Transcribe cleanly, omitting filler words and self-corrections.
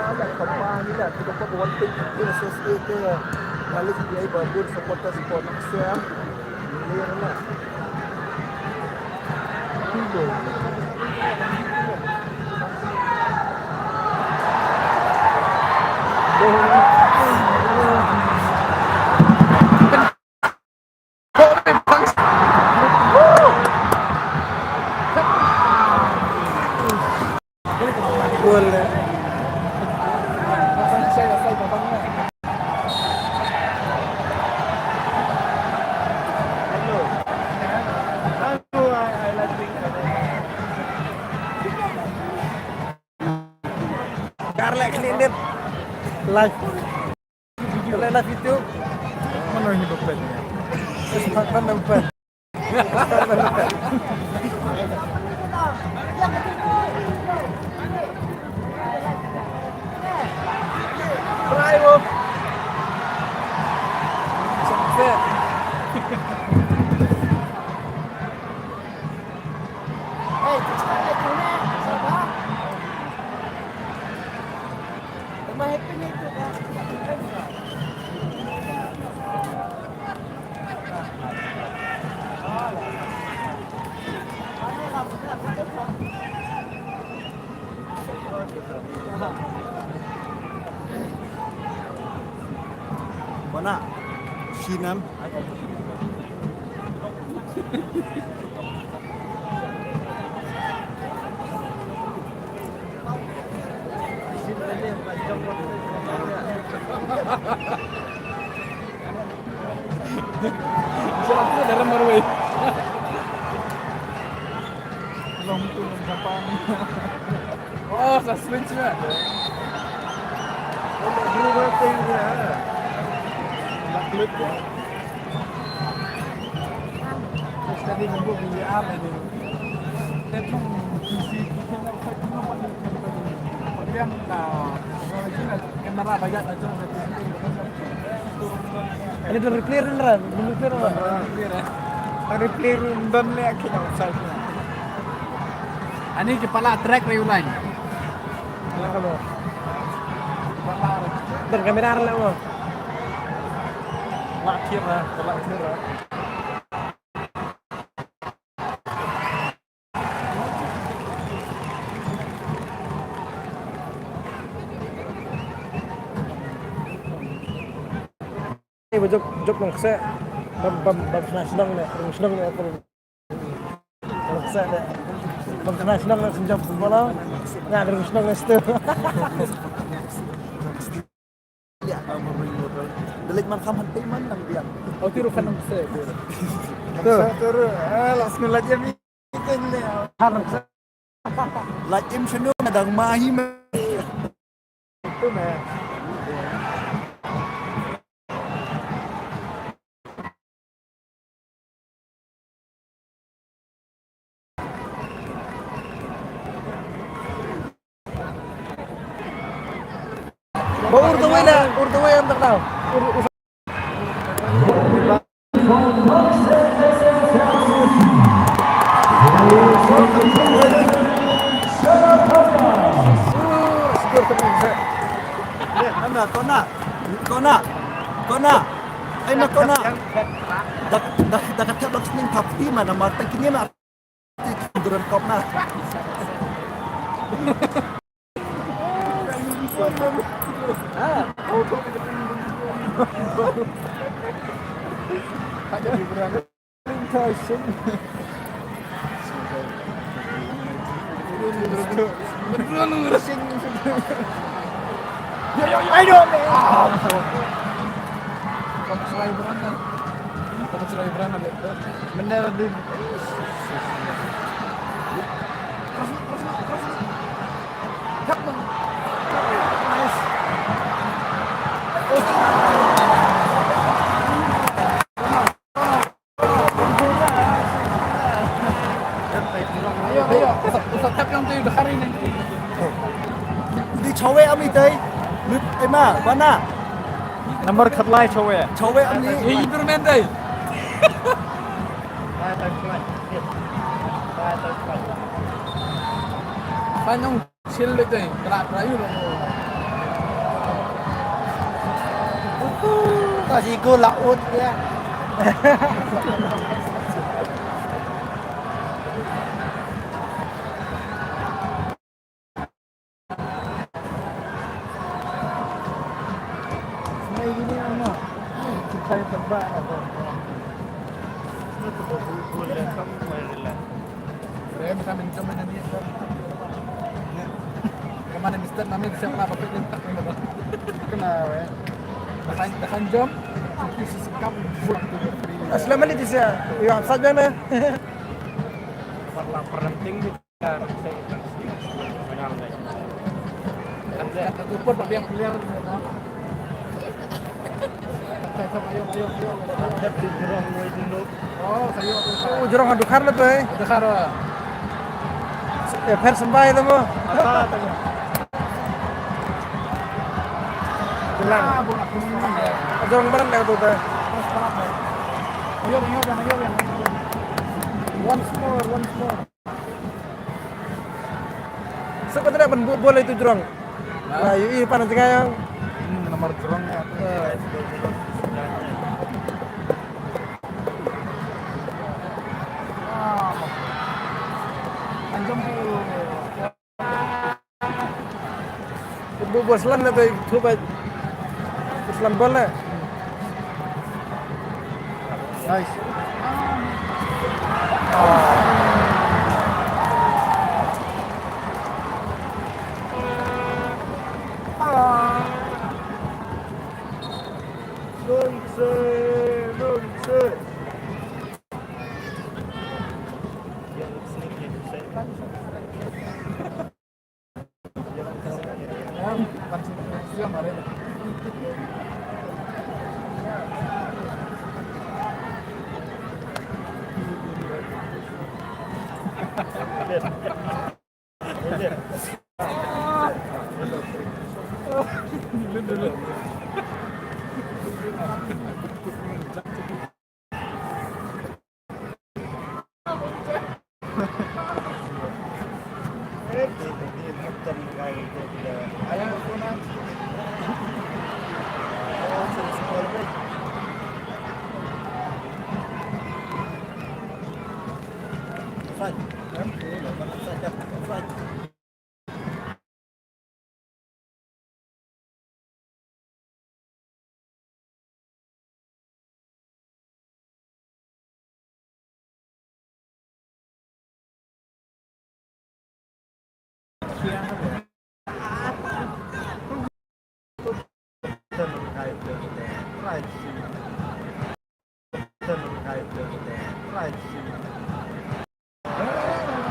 Banyak kampanye ni lah. Kita pun wanting in associate ke. Balik dia babun supporter saya. Clear lah. Tiga. Boleh. Karlek Klindit live live YouTube mana hidupnya kesempatan dapat Bravo sukses mana Sinam Siapa dalam marwai belum turun kapan oh suspense lah dulu berarti ya klik ya terus tadi nunggu VR ini tetap visi kemudian kamera banyak aja ini dari clear beneran belum clear dari clear dan lihat kita usai ini kepala track reulan kalau dan kamera lah lo akhir lah jok nongse bab senang deh nongse deh bab senang senjam bola nggak ada senang itu ya delik makam hati manang dia oh tiru kan nongse tuh langsung lagi meeting deh harus lagi senu nadang mahi itu meh bawa urut away yang tak tahu. Kona. Ay na kona. Dah kacau box ning kapti mana mata kini nak duran kop na. Ada di beranda. Kasih. Beneran ngurusin. Ayo. Kamu selalu berangkat. Bener di. Ayo, usah tap yang tu udah hari ni. Di cawe ami tay, lut ema, mana? Nomor khatlai cawe. Cawe ami. Ini internet tay. Panjang chill itu ya, gerak berayu loh. Kasih go laut ya. Semai gini ano. Kita tebak apa. Saya bisa mencoba nanti. Kemana Mister namanya siapa apa pilih tak Kenapa ya? Tahan jam. Sesekap buat Selama ini bisa ya saja na. Laporan tinggi dan kata tupur pak yang clear. Saya sama ayo. ada di jurang dulu. Oh, saya Oh, jurang aduk harla tuh. ada karo. Ya per sembah itu mo. Bilang. Jurang barang dah tuh. Ayo. Once more. Sebenarnya boleh itu jurang. Nah, ini panas tengah yang Nomor jurangnya. Anjam bos lan na tuh coba Islam boleh. Nice. Right.